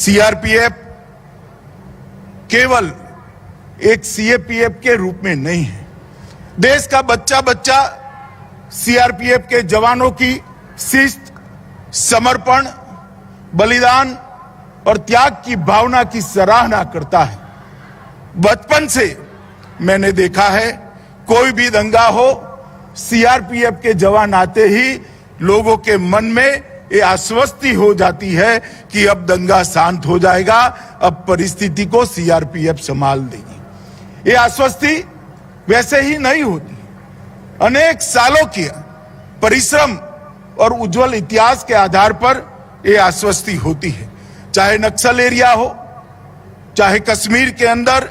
CRPF केवल एक CAPF के रूप में नहीं है। देश का बच्चा बच्चा सीआरपीएफ के जवानों की शिस्त, समर्पण, बलिदान और त्याग की भावना की सराहना करता है। बचपन से मैंने देखा है, कोई भी दंगा हो, सीआरपीएफ के जवान आते ही लोगों के मन में ये आश्वस्ति हो जाती है कि अब दंगा शांत हो जाएगा, अब परिस्थिति को सीआरपीएफ संभाल देगी। ये आश्वस्ति वैसे ही नहीं होती, अनेक सालों के परिश्रम और उज्जवल इतिहास के आधार पर ये आश्वस्ति होती है। चाहे नक्सल एरिया हो, चाहे कश्मीर के अंदर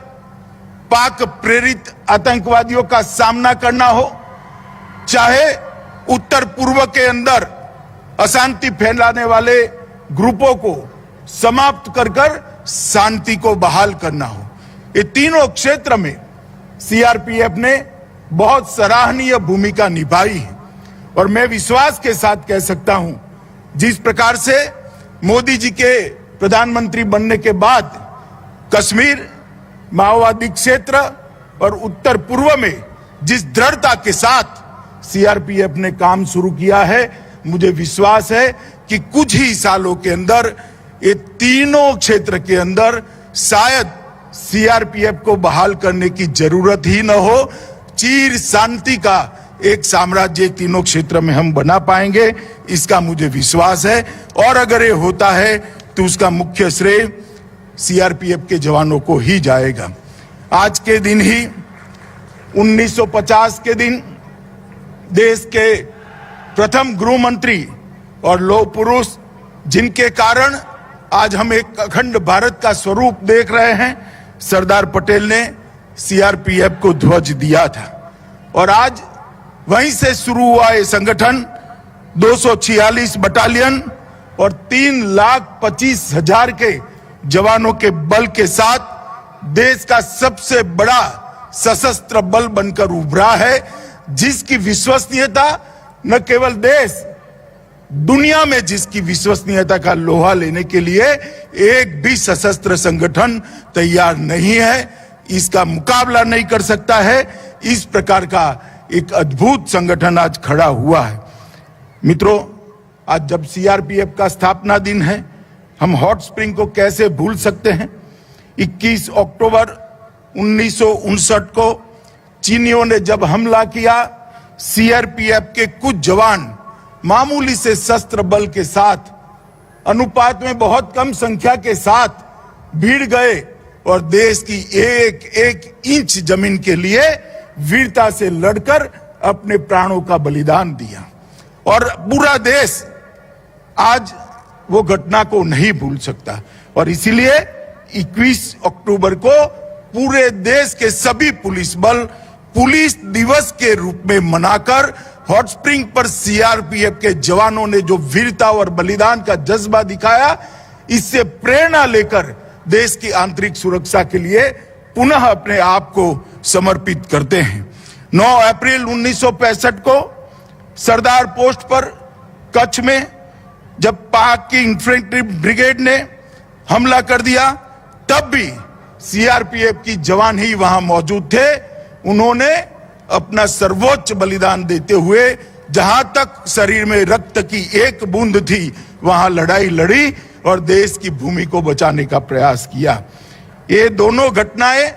पाक प्रेरित आतंकवादियों का सामना करना हो, चाहे उत्तर पूर्व के अंदर अशांति फैलाने वाले ग्रुपों को समाप्त कर शांति को बहाल करना हो, ये तीनों क्षेत्र में सीआरपीएफ ने बहुत सराहनीय भूमिका निभाई है। और मैं विश्वास के साथ कह सकता हूं, जिस प्रकार से मोदी जी के प्रधानमंत्री बनने के बाद कश्मीर, माओवादी क्षेत्र और उत्तर पूर्व में जिस दृढ़ता के साथ सीआरपीएफ ने काम शुरू किया है, मुझे विश्वास है कि कुछ ही सालों के अंदर ये तीनों क्षेत्र के अंदर शायद सीआरपीएफ को बहाल करने की जरूरत ही न हो। चिर शांति का एक साम्राज्य तीनों क्षेत्र में हम बना पाएंगे, इसका मुझे विश्वास है। और अगर ये होता है तो उसका मुख्य श्रेय सीआरपीएफ के जवानों को ही जाएगा। आज के दिन ही 1950 के दिन देश के प्रथम गृह मंत्री और लौह पुरुष, जिनके कारण आज हम एक अखंड भारत का स्वरूप देख रहे हैं, सरदार पटेल ने सीआरपीएफ को ध्वज दिया था। और आज वहीं से शुरू हुआ ये संगठन 246 बटालियन और 3,25,000 के जवानों के बल के साथ देश का सबसे बड़ा सशस्त्र बल बनकर उभरा है, जिसकी विश्वसनीयता न केवल देश, दुनिया में जिसकी विश्वसनीयता का लोहा लेने के लिए एक भी सशस्त्र संगठन तैयार नहीं है, इसका मुकाबला नहीं कर सकता है। इस प्रकार का एक अद्भुत संगठन आज खड़ा हुआ है। मित्रों, आज जब सीआरपीएफ का स्थापना दिन है, हम हॉट स्प्रिंग को कैसे भूल सकते हैं। 21 अक्टूबर 1959 को चीनियों ने जब हमला किया, सीआरपीएफ के कुछ जवान मामूली से शस्त्र बल के साथ अनुपात में बहुत कम संख्या के साथ भीड़ गए और देश की एक एक इंच जमीन के लिए वीरता से लड़कर अपने प्राणों का बलिदान दिया। और पूरा देश आज वो घटना को नहीं भूल सकता। और इसीलिए 21 अक्टूबर को पूरे देश के सभी पुलिस बल पुलिस दिवस के रूप में मनाकर हॉट स्प्रिंग पर सीआरपीएफ के जवानों ने जो वीरता और बलिदान का जज्बा दिखाया, इससे प्रेरणा लेकर देश की आंतरिक सुरक्षा के लिए पुनः अपने आप को समर्पित करते हैं। 9 अप्रैल 1965 को सरदार पोस्ट पर कच्छ में जब पाक की इंफेंट्री ब्रिगेड ने हमला कर दिया, तब भी सीआरपीएफ की जवान ही वहां मौजूद थे। उन्होंने अपना सर्वोच्च बलिदान देते हुए जहां तक शरीर में रक्त की एक बूंद थी, वहां लड़ाई लड़ी और देश की भूमि को बचाने का प्रयास किया। ये दोनों घटनाएं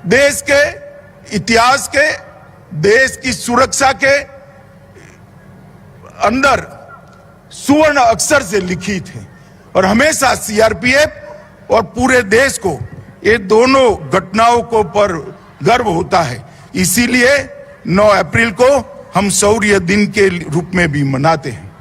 देश के इतिहास के, देश की सुरक्षा के अंदर सुवर्ण अक्षर से लिखित है। और हमेशा सीआरपीएफ और पूरे देश को ये दोनों घटनाओं को पर गर्व होता है। इसीलिए 9 अप्रैल को हम शौर्य दिन के रूप में भी मनाते हैं।